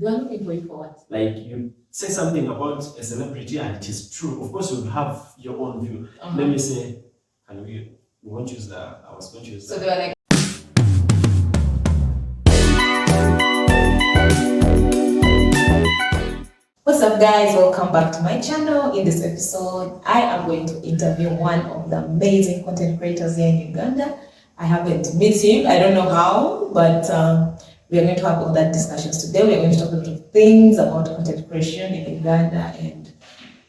They are looking for you for what? Like you say something about a celebrity and it is true. Of course, you have your own view. Let me say, and we won't use that. I was going to use that. So they were like, what's up guys, welcome back to my channel. In this episode I am going to interview one of the amazing content creators here in Uganda. I haven't met him, I don't know how, but we are going to have all that discussions today. We are going to talk a lot of things about content creation in Uganda and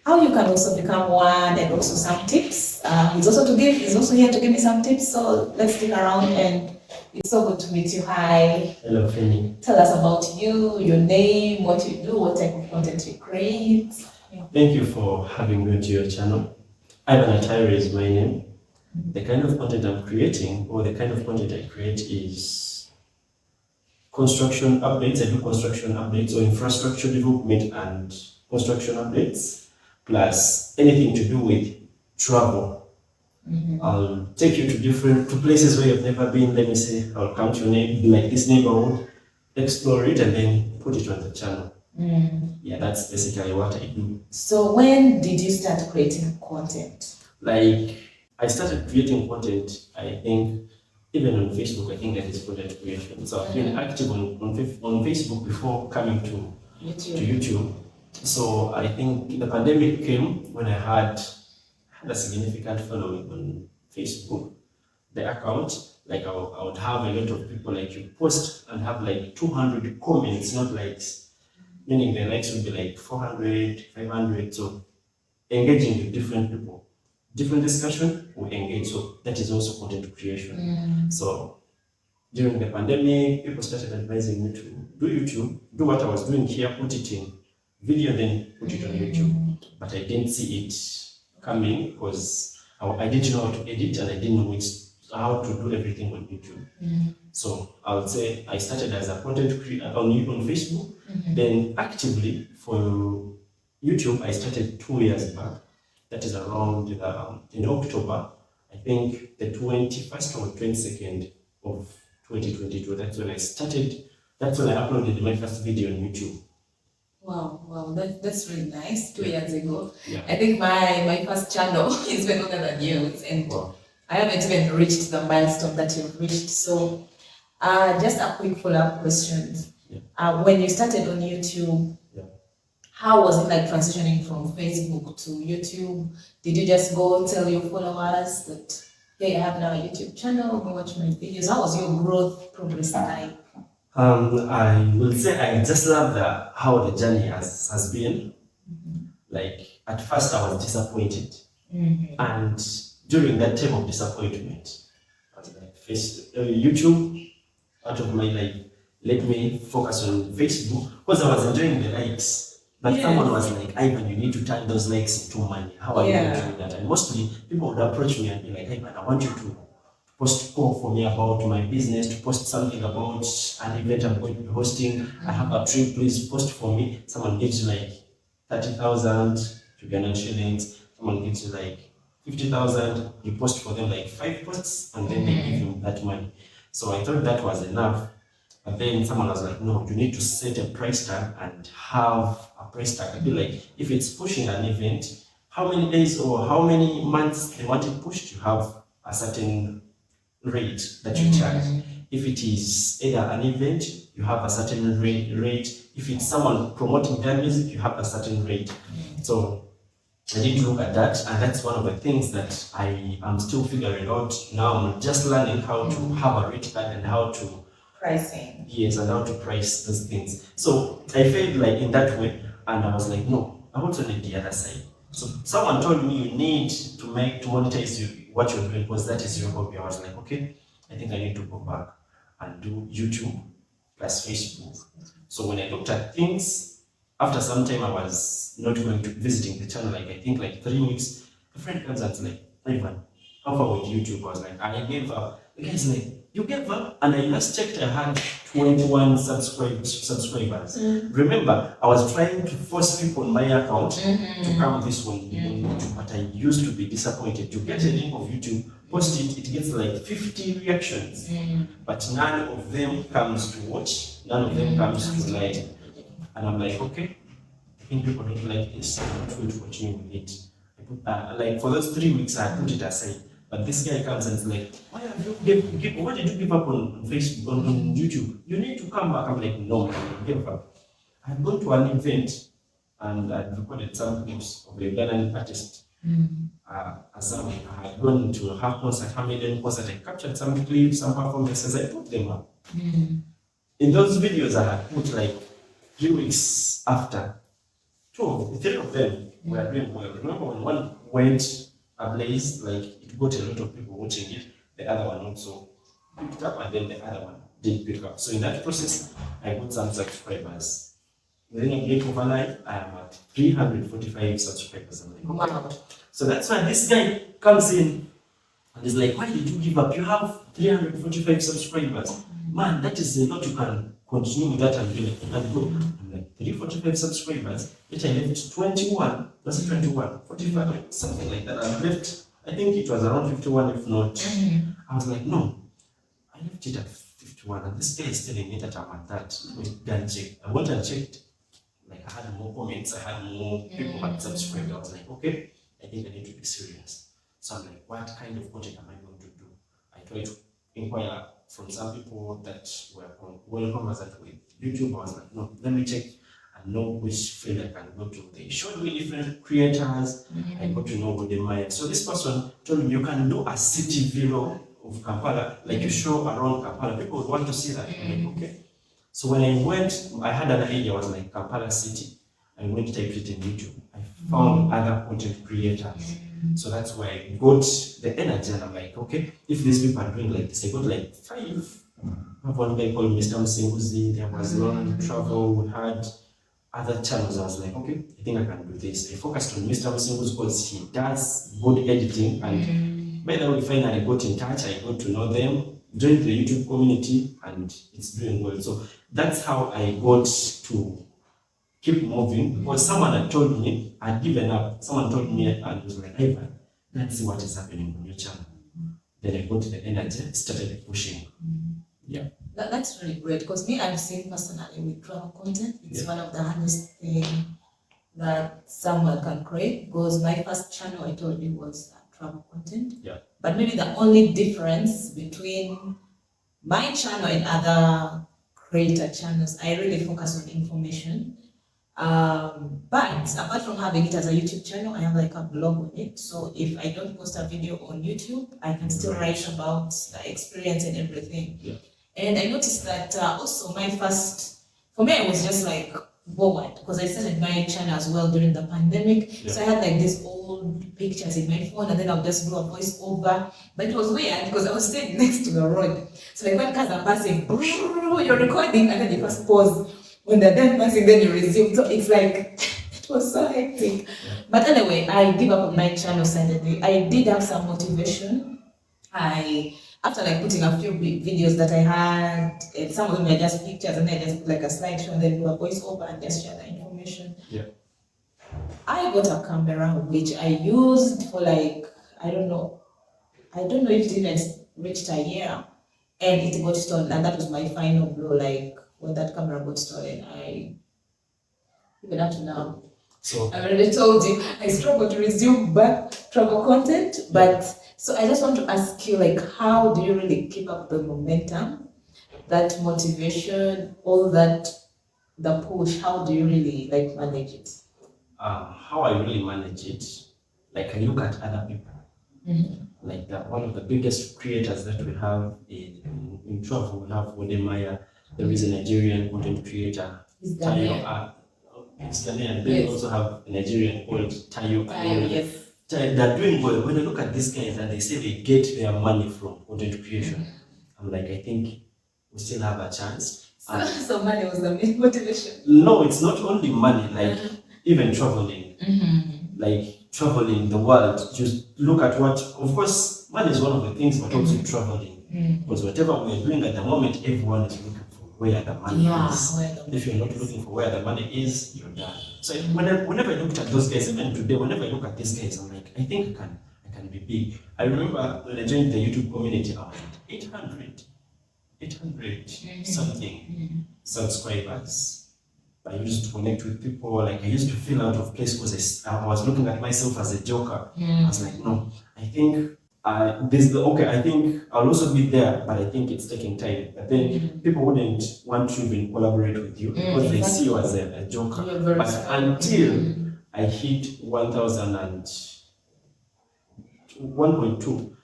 how you can also become one, and also some tips. He's also here to give me some tips, so let's stick around. And it's so good to meet you. Hi. Hello, Fanny. Tell us about you, your name, what you do, what type of content you create. Thank you for having me to your channel. ATUHAIRWE is my name. The kind of content I'm creating, or the kind of content I create, is construction updates. I do construction updates, or infrastructure development and construction updates, plus anything to do with travel. I'll take you to places where you've never been. Let me say, I'll come to your like this neighborhood, explore it, and then put it on the channel. Yeah, that's basically what I do. So when did you start creating content? Like, I started creating content, I think, even on Facebook. I think that is content creation. So I've been active on Facebook before coming to YouTube. So I think the pandemic came when I had a significant following on Facebook. The account, like I would have a lot of people, like you post and have like 200 comments, not likes, meaning the likes would be like 400, 500. So engaging with different people, different discussion, we engage. So that is also content creation. So during the pandemic, people started advising me to do YouTube, do what I was doing here, put it in video, then put it on YouTube. But I didn't see it coming because I didn't know how to edit, and I didn't know how to do everything on YouTube. So I would say I started as a content creator on Facebook. Then actively for YouTube, I started 2 years back. That is around in October, I think the 21st or 22nd of 2022. That's when I started. That's when I uploaded my first video on YouTube. Wow, that's really nice. 2 years ago. Yeah. I think my first channel is way longer than yours, and I haven't even reached the milestone that you've reached. So just a quick follow-up question. When you started on YouTube, how was it like transitioning from Facebook to YouTube? Did you just go tell your followers that, hey, I have now a YouTube channel, go watch my videos? How was your growth progress like? I will say I just love how the journey has been. Like, at first I was disappointed. And during that time of disappointment, I was like, YouTube, out of my life, let me focus on Facebook, because I was enjoying the likes. But someone was like, Ivan, you need to turn those likes into money. How are you going to do that? And mostly people would approach me and be like, Ivan, I want you to post for me about my business, to post something about an event I'm going to be hosting. I have a trip, please post for me. Someone gives you like 30,000 Ugandan shillings. Someone gives you like 50,000. You post for them like 5 posts, and then they give you that money. So I thought that was enough. But then someone was like, no, you need to set a price tag and have a price tag. I'd be like, if it's pushing an event, how many days or how many months they want it pushed, you have a certain rate that you charge. If it is either an event, you have a certain rate. If it's someone promoting their music, you have a certain rate. So I did look at that, and that's one of the things that I am still figuring out now. I'm just learning how to have a rate card and how to pricing. Yes, and how to price those things. So I felt like in that way, and I was like, no, I want to need the other side. So someone told me you need to monetize what you're doing, because that is your hobby. I was like, okay, I think I need to go back and do YouTube plus Facebook. So when I looked at things, after some time I was not going to visiting the channel, like I think like 3 weeks, a friend comes and was like, Ivan, how far with YouTube? I was like, I gave up. The guy's like, you gave up? And I last checked, I had 21 subscribers. Remember, I was trying to force people on my account to come this one, but I used to be disappointed. You get a link of YouTube, post it, it gets like 50 reactions, but none of them comes to watch, none of them comes to like. And I'm like, okay, I think people don't like this. I'm not going to continue with it. I put, like for those 3 weeks, I put it aside. But this guy comes and is like, why did you give up on Facebook, on YouTube? You need to come back. I'm like, no, I gave up. I had gone to an event and I recorded some clips of a Ugandan artist. As I had gone to her concert, her maiden concert, I captured some clips, some performances, I put them up. In those videos, I had put like 3 weeks after, 3 of them were doing well. Remember when one went ablaze, like it got a lot of people watching it, the other one also picked up, and then the other one did pick up. So in that process, I got some subscribers. Then I get overnight, I am at 345 subscribers. I'm like, oh, wow. So that's why this guy comes in and is like, why did you give up? You have 345 subscribers. Man, that is a lot. You can continue with that and do it and go. I'm like, 345 subscribers. Yet I left 21. Was it 21? 45? Something like that. I left, I think it was around 51, if not. I was like, no. I left it at 51. And this guy is telling me that I'm at that. Let me go and check. I went and checked. Like I had more comments, I had more people had subscribed. I was like, okay, I think I need to be serious. So I'm like, what kind of content am I going to do? I tried to inquire from some people that were welcome that with YouTube. I was like, no, let me check and know which field I can go to. They showed me different creators. I got to know Udemaya. So this person told me you can do a city vlog of Kampala, like you show around Kampala. People would want to see that. I'm like, okay. So when I went, I had an idea, was like Kampala City. I went to type it in YouTube. I found other content creators. So that's why I got the energy and I'm like, okay, if these people are doing like this, I got like 5. I have one guy called Mr. Msinguzi, there was Long Travel, we had other channels. I was like, okay, I think I can do this. I focused on Mr. Msinguzi because he does good editing, and by the way, finally I got in touch, I got to know them, joined the YouTube community, and it's doing well. So that's how I got to keep moving, because someone had told me, I'd given up. Someone told me and was like, Ivan, let's see what is happening on your channel. Then I got the energy, started pushing. Yeah. That's really great, because me, I've seen personally with travel content, it's one of the hardest things that someone can create, because my first channel I told you was travel content. Yeah. But maybe the only difference between my channel and other creator channels, I really focus on information. But apart from having it as a YouTube channel, I have like a blog on it. So if I don't post a video on YouTube, I can still write about the experience and everything. Yeah. And I noticed that also for me, I was just like bored, because I started my channel as well during the pandemic. Yeah. So I had like these old pictures in my phone, and then I'll just do a voice over. But it was weird because I was staying next to the road. So like when cars are passing, you're recording, and then you first pause. When they're done passing, then you resume. So it's like, it was so hectic. Yeah. But anyway, I give up on my channel suddenly. I did have some motivation. After like putting a few videos that I had, and some of them were just pictures, and then I just put like a slideshow and then do a voiceover and just share the information. Yeah. I got a camera which I used for like, I don't know if it even reached a year, and it got stolen, and that was my final blow. Like when that camera got stolen, even up to now, so I already told you I struggle to resume back travel content, but. So I just want to ask you, like, how do you really keep up the momentum, that motivation, all that, the push? How do you really like manage it? How I really manage it, like I look at other people. Like one of the biggest creators that we have in travel, we have Udemaya. There is a Nigerian content creator, Tayo. It's Ghanaian. They also have a Nigerian called Tayo. Yes. They're doing well. When I look at these guys and they say they get their money from content creation, I'm like, I think we still have a chance. So money was the main motivation? No, it's not only money, like even traveling. Like traveling the world, just look at what, of course, money is one of the things, but also traveling. Because whatever we're doing at the moment, everyone is looking for where the money is. If you're not looking for where the money is, you're done. So whenever I looked at those guys, even today, whenever I look at these guys, I'm like, I think I can be big. I remember when I joined the YouTube community, I was at 800 something subscribers. I used to connect with people. Like I used to feel out of place because I was looking at myself as a joker. I was like, no, I think I think I'll also be there, but I think it's taking time. But then people wouldn't want to even collaborate with you because they see you as a joker. But until I hit 1.2,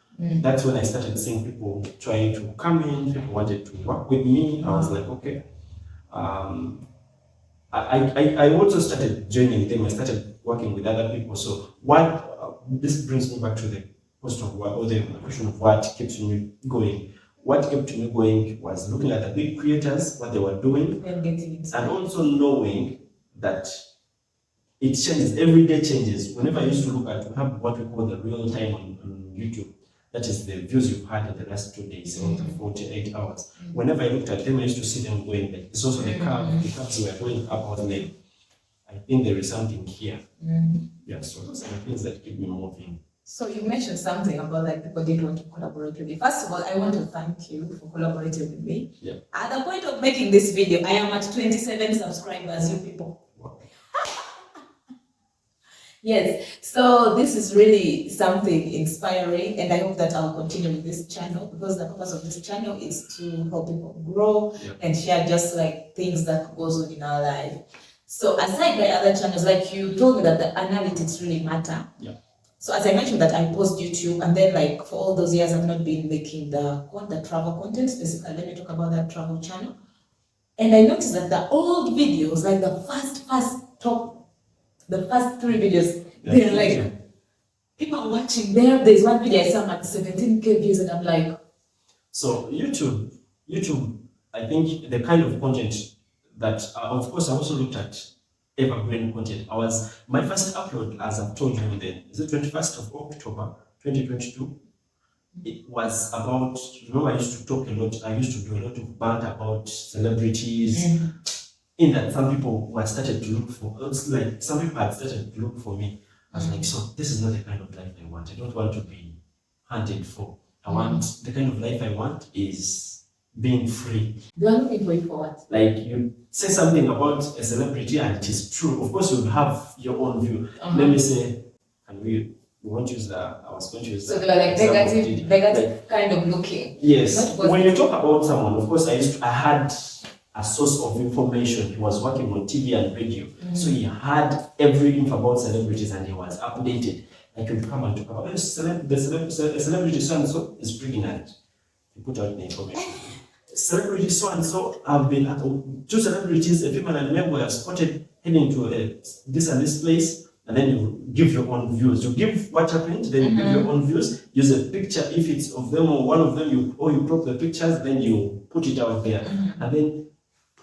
that's when I started seeing people trying to come in. People wanted to work with me. I was like, okay. I also started joining them. I started working with other people. So this brings me back to the question of what keeps me going. What kept me going was looking at the big creators, what they were doing, and also knowing that it changes. Every day changes. Whenever I used to look at, we have what we call the real time on YouTube. That is the views you've had in the last 2 days or the 48 hours. Whenever I looked at them, I used to see them going back. It's also the curves were going up. I was like, I think there is something here. Yeah, so those are the things that keep me moving. So you mentioned something about like people did want to collaborate with you. First of all, I want to thank you for collaborating with me. Yeah. At the point of making this video, I am at 27 subscribers, you people. Wow. Yes, so this is really something inspiring, and I hope that I'll continue with this channel because the purpose of this channel is to help people grow and share just like things that goes on in our life. So aside by other channels, like you told me that the analytics really matter. Yeah. So as I mentioned that I post YouTube, and then like for all those years I've not been making the travel content specifically. Let me talk about that travel channel. And I noticed that the old videos, like the first 3 videos, they're like, people are watching there. There's one video I saw at 17K views, and I'm like, so YouTube, I think the kind of content that, of course, I also looked at evergreen content. My first upload, as I've told you, is the 21st of October, 2022. It was about, remember I used to talk a lot, I used to do a lot of banter about celebrities. In that some people had started to look for, some people had started to look for me. I was like, so this is not the kind of life I want. I don't want to be hunted for. I want, the kind of life I want is being free. They are looking for you for what? Like you say something about a celebrity and it is true. Of course, you have your own view. Let me say, and we won't use that. I was going to use that. So they are like negative kind of looking. Yes. When you talk about someone, of course, I had a source of information. He was working on TV and radio. So he had every info about celebrities and he was updated. Like you'd come and talk about the celebrity so and so is pregnant. He put out the information. Celebrity so and so have been at 2 celebrities, a female and male, were spotted heading to this and this place, and then you give your own views. You give what happened, then you give your own views. Use a picture if it's of them or one of them. You crop the pictures, then you put it out there, and then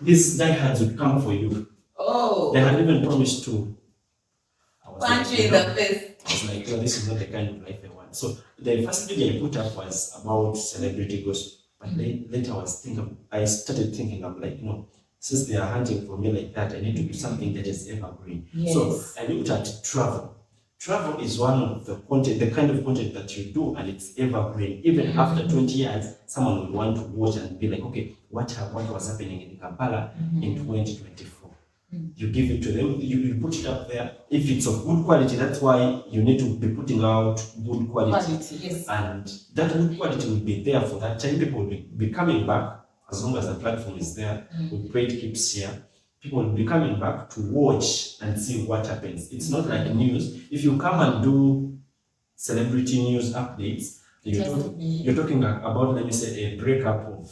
these diehards would come for you. Oh, they had even promised to punch you in the face. I was like, no, this is not the kind of life I want. So the first video I put up was about celebrity gossip. But later I started thinking, I'm like, no, since they are hunting for me like that, I need to do something that is evergreen. Yes. So I looked at travel. Travel is one of the content, the kind of content that you do, and it's evergreen. Even after 20 years, someone will want to watch and be like, okay, what was happening in Kampala in 2024? You give it to them, you put it up there. If it's of good quality, that's why you need to be putting out good quality. Yes. And that good quality will be there for that time. People will be coming back as long as the platform is there. We pray it keeps here. People will be coming back to watch and see what happens. It's not like news. If you come and do celebrity news updates, you're talking about, let me say, a breakup of,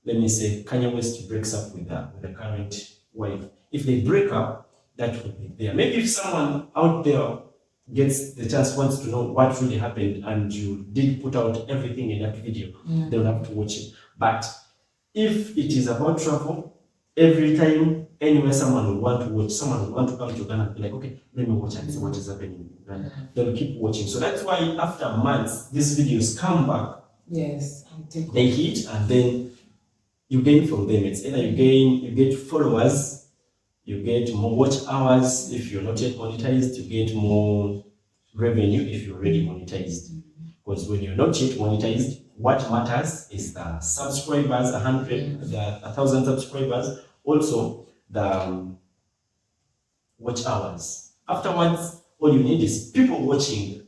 let me say, Kanye West breaks up with the current wife. If they break up, that will be there. Maybe if someone out there gets the chance, wants to know what really happened, and you did put out everything in that video, they'll have to watch it. But if it is about travel, every time, anywhere someone will want to watch, someone will want to come to Uganda and be like, okay, let me watch and see what is happening in Uganda. They'll keep watching. So that's why after months, these videos come back. Yes. They hit, and then you gain from them. It's either you get followers, you get more watch hours. If you're not yet monetized, you get more revenue if you're already monetized. Because when you're not yet monetized, what matters is the subscribers, 1,000 subscribers. Also, the watch hours. Afterwards, all you need is people watching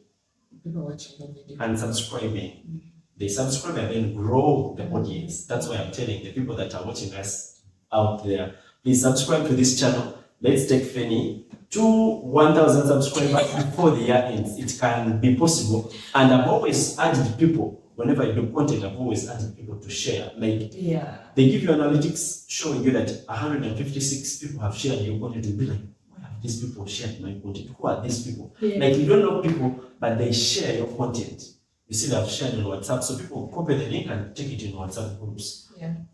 the video and subscribing. They subscribe and then grow the audience. That's why I'm telling the people that are watching us out there, please subscribe to this channel. Let's take Fanny to 1,000 subscribers before the year ends. It can be possible. And I've always urged people, whenever I do content, I've always urged people to share. Like, they give you analytics showing you that 156 people have shared your content. You'll be like, why have these people shared my content? Who are these people? Like, you don't know people, but they share your content. You see, they've shared on WhatsApp, so people copy the link and take it in WhatsApp groups.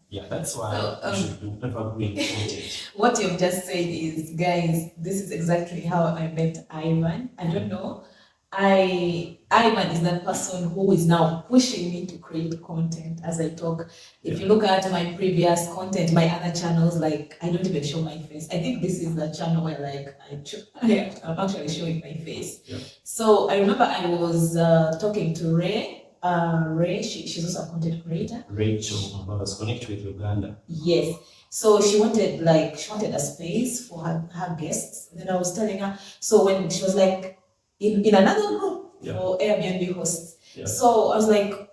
Yeah, that's why you should do evergreen content. What you've just said is, guys, this is exactly how I met Ivan. I don't know. Ivan is that person who is now pushing me to create content as I talk. If you look at my previous content, my other channels, like, I don't even show my face. I think this is the channel where, like, I'm actually showing my face. So I remember I was talking to Ray. She's also a content creator. Rachel, I was connected with Uganda. Yes. So she wanted a space for her guests. And then I was telling her, so when she was like in another group for Airbnb hosts. So I was like,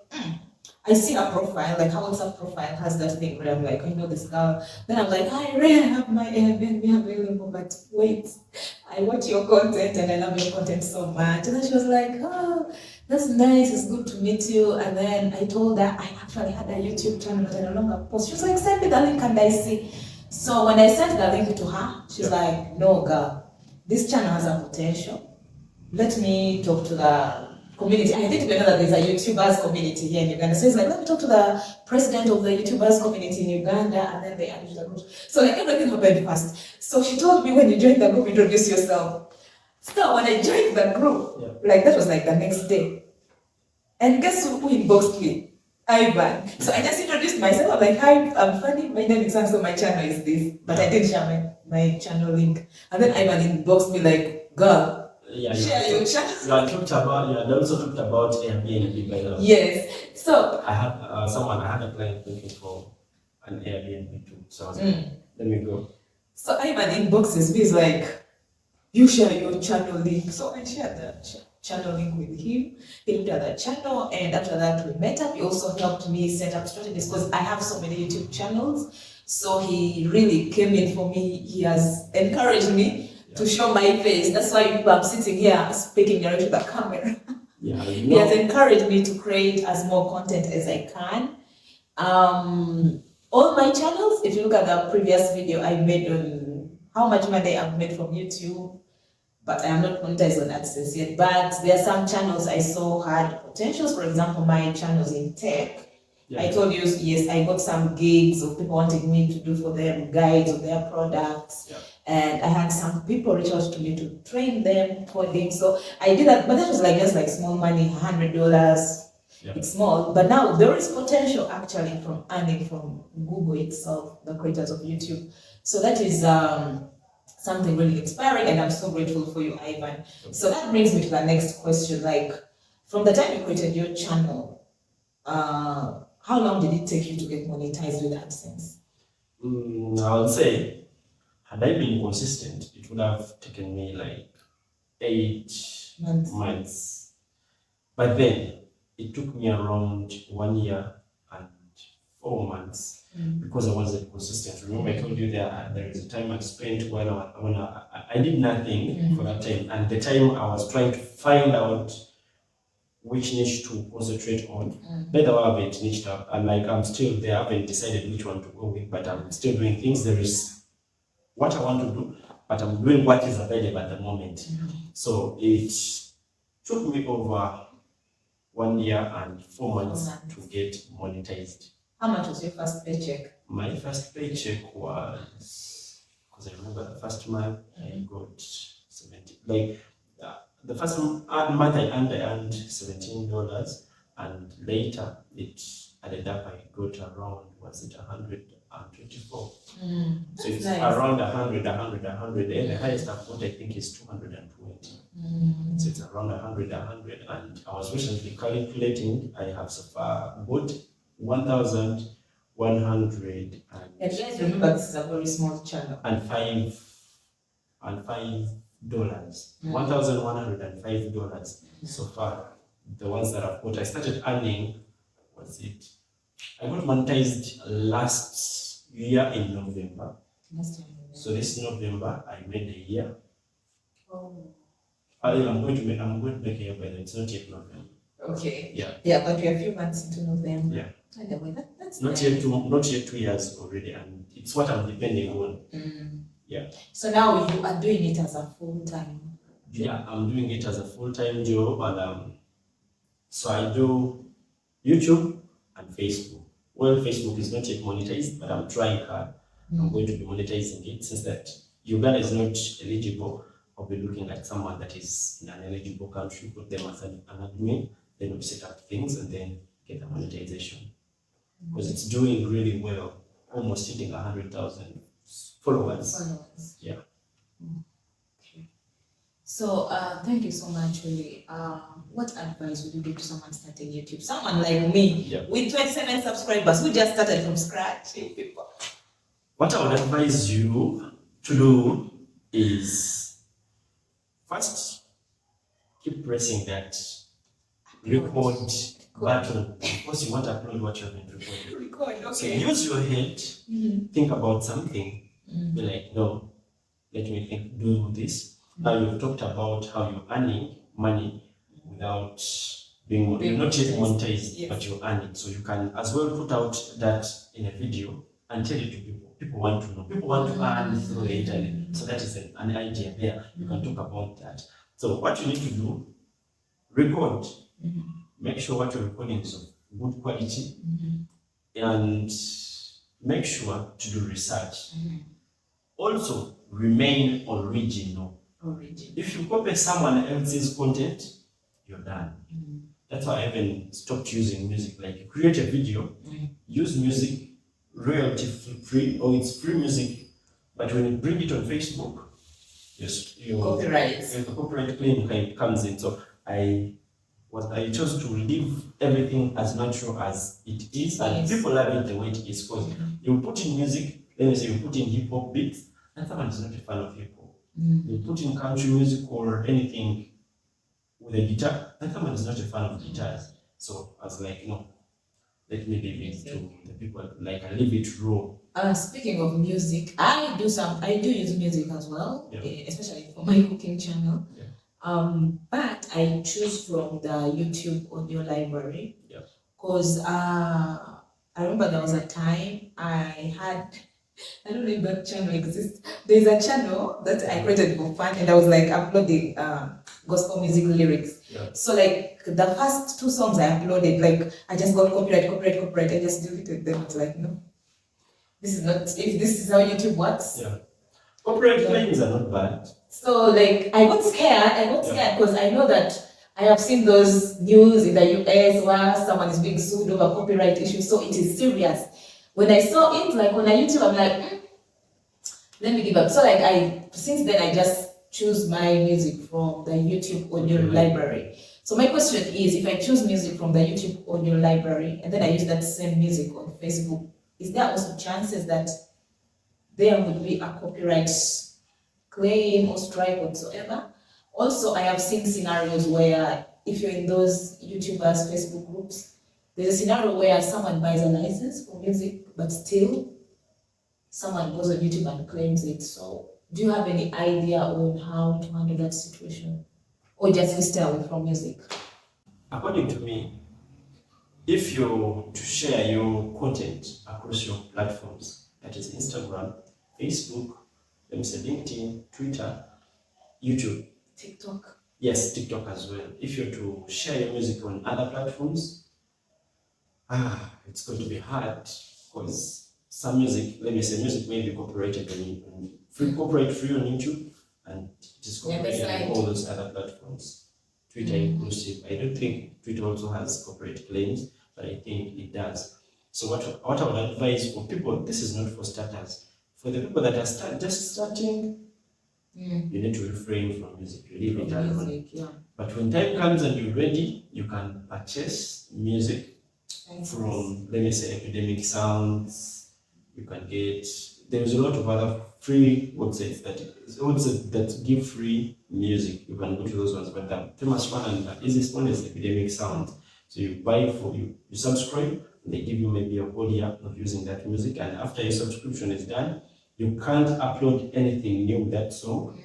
I see her profile, like her WhatsApp profile has that thing where I'm like, I know this girl. Then I'm like, hi Ray, I have my Airbnb available, but wait, I watch your content and I love your content so much. And then she was like, oh, that's nice, it's good to meet you. And then I told her I actually had a YouTube channel, but I no longer post. She was like, send me the link and I see. So when I sent the link to her, she's like, no girl, this channel has a potential. Let me talk to the community. I didn't even know that there's a YouTubers community here in Uganda. So it's like, let me talk to the president of the YouTubers community in Uganda, and then they added the group. So like everything happened fast. So she told me, when you join the group, introduce yourself. So when I joined the group, like that was like the next day. And guess who inboxed me? Ivan. So I just introduced myself. I'm like, hi, I'm Fanny. My name is so my channel is this. But I didn't share my channel link. And then Ivan inboxed me like, girl, share your channel. You had also talked about Airbnb, by the way. Yes. So I had I had a client looking for an Airbnb too. So I was like, let me go. So Ivan inboxes me, he's like, you share your channel link. So I shared the channel link with him. He looked at the channel, and after that we met up. He also helped me set up strategies because I have so many YouTube channels. So he really came in for me. He has encouraged me to show my face. That's why I'm sitting here speaking directly to the camera. He has encouraged me to create as more content as I can. All my channels, if you look at the previous video I made on how much money I've made from YouTube, but I am not monetized on AdSense yet. But there are some channels I saw had potentials. For example, my channels in tech. I told you, yes, I got some gigs of people wanting me to do for them guides of their products. And I had some people reach out to me to train them coding. So I did that, but that was like just like small money, $100. It's small, but now there is potential actually from earning from Google itself, the creators of YouTube. So that is something really inspiring, and I'm so grateful for you, Ivan. So that brings me to the next question. Like, from the time you created your channel, how long did it take you to get monetized with AdSense? I would say, had I been consistent, it would have taken me like 8 months. But then it took me around 1 year and 4 months because I wasn't consistent. Remember, I told you there is a time I spent when I did nothing for that time, and the time I was trying to find out which niche to concentrate on. By the way, I haven't niched up, and like I'm still there. I haven't decided which one to go with, but I'm still doing things. There is what I want to do, but I'm doing what is available at the moment. So it took me over 1 year and 4 months to get monetized. How much was your first paycheck? My first paycheck was, because I remember the first month I got 70. Like the first month I earned $17, and later it added up. I got around, was it 124? So it's nice. Around 100, and the highest I've got, I think, is 220. So it's around 100, and I was recently calculating. I have so far bought 1,100 100 And guys, remember this is a very small channel. and $5. $1,105 so far. The ones that I've got, I started earning. What's it? I got monetized last year in November. So this November I made a year. Oh. I'm going to make a year by then. It's not yet November. Okay. Yeah. Yeah, but we're a few months into November. Yeah. Anyway, that's not nice. yet 2 years already, and it's what I'm depending on. Yeah. So now you are doing it as a full-time. Yeah, I'm doing it as a full-time job, and so I do YouTube and Facebook. Well, Facebook is not yet monetized, but I'm trying hard. I'm going to be monetizing it since that Uganda is not eligible. I'll be looking at someone that is in an eligible country, put them as an admin, then we'll set up things and then get the monetization. Because it's doing really well, almost hitting 100,000 followers. Yeah. Okay. So thank you so much, really. What advice would you give to someone starting YouTube? Someone like me, with 27 subscribers who just started from scratch. People. What I would advise you to do is first keep pressing that record button. Of course, you want to upload what you have been recording. Record, okay. So use your head, think about something, be like, no, let me think, do this. Now you've talked about how you're earning money without being you're not yet monetized, but you're earning. So you can as well put out that in a video and tell it to people. People want to know. People want to earn through the internet. So that is an idea there. You can talk about that. So what you need to do, record. Make sure what you're recording is of good quality, and make sure to do research. Also, remain original. If you copy someone else's content, you're done. That's why I even stopped using music. Like, you create a video, use music, royalty free, or it's free music, but when you bring it on Facebook, the copyright claim comes in. So I chose to leave everything as natural as it is, and people love it the way it is. Because you put in music, let me say you put in hip hop beats, and someone is not a fan of hip hop. You put in country music or anything with a guitar, and someone is not a fan of guitars. So I was like, no, let me leave it to the people. Like, I leave it raw. Speaking of music, I do use music as well, especially for my cooking channel. But I choose from the YouTube audio library because I remember there was a time I don't know if that channel exists. There's a channel that I created for fun, and I was like uploading gospel music lyrics. So like the first 2 songs I uploaded, like I just got copyright. I just deleted them. It's like, no, this is not. If this is how YouTube works. Copyright claims are not bad. So like I got scared because I know that I have seen those news in the US where someone is being sued over copyright issues. So it is serious. When I saw it like on YouTube, I'm like, let me give up. So like since then I just choose my music from the YouTube audio library. So my question is, if I choose music from the YouTube audio library and then I use that same music on Facebook, is there also chances that there would be a copyright claim or strike whatsoever? Also, I have seen scenarios where if you're in those YouTubers Facebook groups, there's a scenario where someone buys a license for music, but still someone goes on YouTube and claims it. So do you have any idea on how to handle that situation? Or just stay away from music? According to me, if you're to share your content across your platforms, that is Instagram, Facebook, let me say LinkedIn, Twitter, YouTube, TikTok. Yes, TikTok as well. If you're to share your music on other platforms, it's going to be hard because some music, let me say music may be copyrighted on copyright free on YouTube, and it is copyrighted on all those other platforms, Twitter inclusive. I don't think Twitter also has copyright claims, but I think it does. So what I would advise for people, this is not for starters. For the people that are just starting, you need to refrain from music. You leave it alone. But when time comes and you're ready, you can purchase music from, let me say, epidemic sounds. You can get, there's a lot of other free websites that give free music. You can go to those ones, but the famous one and the easiest one is epidemic sounds. So you buy you subscribe, they give you maybe a whole year of using that music, and after your subscription is done, you can't upload anything new with that song.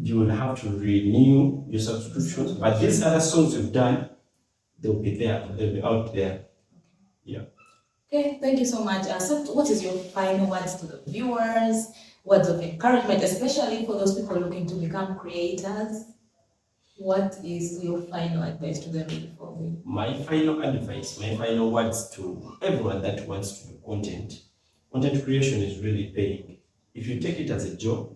You will have to renew your subscription. But these other songs you've done, they'll be there, they'll be out there. Yeah. Okay, thank you so much. So what is your final words to the viewers? Words of encouragement, especially for those people looking to become creators? What is your final advice to them before we? My final advice, my final words to everyone that wants to do content. Content creation is really paying. If you take it as a job,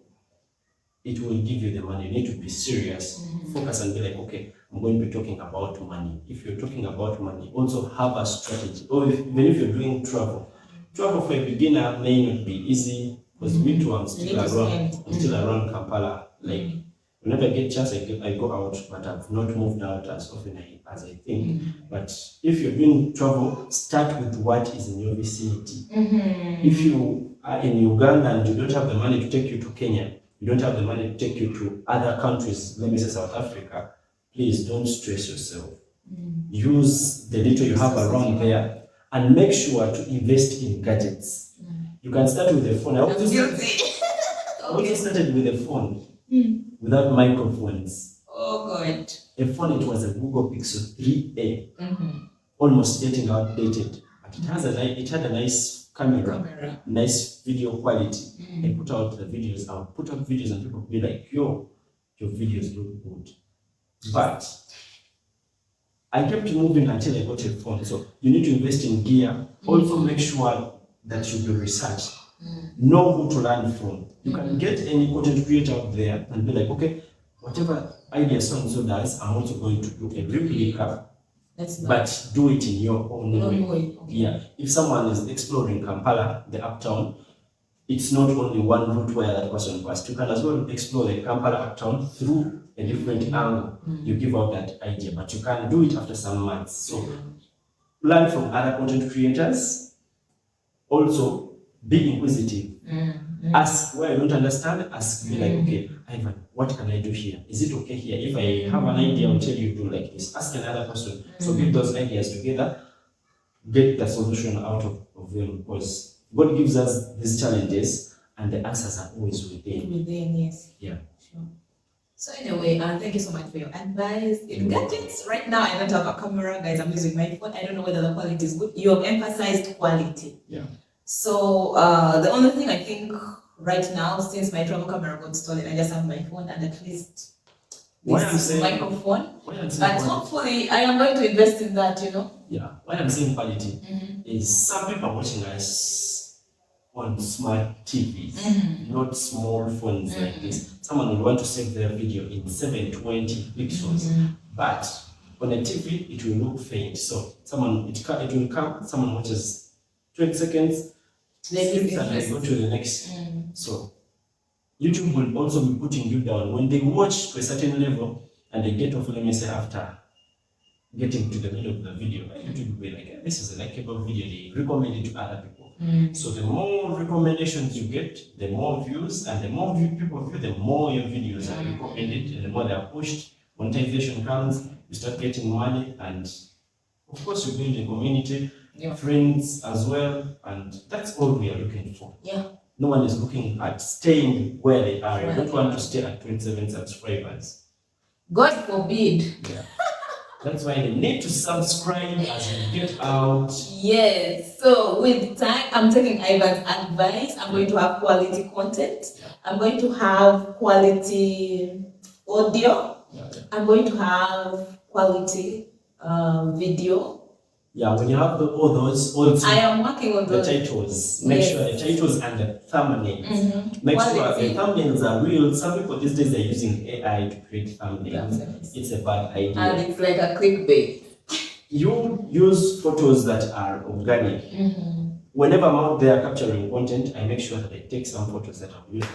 it will give you the money. You need to be serious, focus and be like, okay, I'm going to be talking about money. If you're talking about money, also have a strategy. Or even if you're doing travel for a beginner may not be easy, because me too, I'm still around Kampala. Like, whenever I get a chance, I go out, but I've not moved out as often as I think. But if you're doing travel, start with what is in your vicinity. If you are in Uganda and you don't have the money to take you to Kenya, you don't have the money to take you to other countries, let me say South Africa, please don't stress yourself. Use the little you have around there and make sure to invest in gadgets. You can start with a phone. I also started with a phone without microphones. Oh God. A phone, it was a Google Pixel 3A, almost getting outdated. But it had a nice camera, nice video quality. I put out the videos. I'll put out videos and people will be like, yo, your videos look good. But I kept moving until I got a phone. So you need to invest in gear. Also make sure that you do research. Know who to learn from. You can get any content creator out there and be like, okay, whatever idea so-and-so does, I'm also going to do a replica. But do it in your own way. Okay. Yeah. If someone is exploring Kampala, the uptown, it's not only one route where that person passed. You can as well explore the Kampala uptown through a different angle. You give out that idea, but you can do it after some months. So learn from other content creators. Also, be inquisitive. Ask where you don't understand. Ask me like, okay, Ivan, what can I do here? Is it okay here? If I have an idea, I'll tell you do like this. Ask another person. So get those ideas together. Get the solution out of them, because God gives us these challenges and the answers are always within. Within, yes. Yeah. Sure. So anyway, thank you so much for your advice. In gadgets, right now I don't have a camera, guys. I'm using my phone. I don't know whether the quality is good. You have emphasized quality. Yeah. So the only thing I think right now, since my travel camera got stolen, I just have my phone and at least this microphone. But hopefully I am going to invest in that, you know. Yeah. Why I'm saying quality is some people are watching us on smart TVs, not small phones like this. Someone will want to save their video in 720 pixels, but on a TV it will look faint. So it will come. Someone watches 20 seconds, and I go to the next. So YouTube will also be putting you down when they watch to a certain level and they get off. Let me say after getting to the middle of the video, YouTube will be like, hey, this is a likeable video. They recommend it to other people. So the more recommendations you get, the more views, and the more people view, the more your videos are recommended, and the more they are pushed. Monetization comes, you start getting money, and of course you build a community, friends as well, and that's all we are looking for. Yeah. No one is looking at staying where they are. You don't want to stay at 27 subscribers. God forbid. Yeah. That's why they need to subscribe as we get out. Yes. So with time, I'm taking Ivan's advice. I'm going to have quality content. I'm going to have quality audio. I'm going to have quality video. Yeah, when you have all those, also I am working on the titles. Make sure the titles and the thumbnails. Make sure the thumbnails are real. Some people these days are using AI to create thumbnails. It's a bad idea. And it's like a clickbait. You use photos that are organic. Whenever I'm out there capturing content, I make sure that I take some photos that are used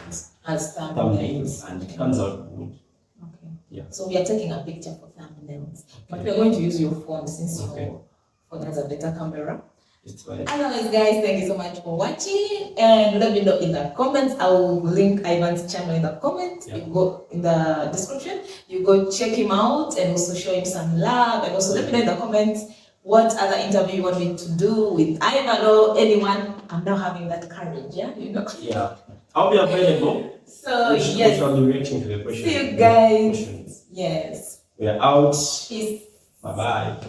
as thumbnails, and it comes out good. Okay. Yeah. So we are taking a picture for thumbnails, but we are going to use your phone since your phone has a better camera. It's fine. Otherwise, guys, thank you so much for watching, and let me know in the comments. I will link Ivan's channel in the comments. You go in the description. You go check him out and also show him some love. And also let me know in the comments what other interview you want me to do with Ivan or anyone. I'm now having that courage, yeah, you know. Yeah, I'll be available. So We shall be reacting to the questions. See you guys. Yes. We are out. Peace. Bye bye.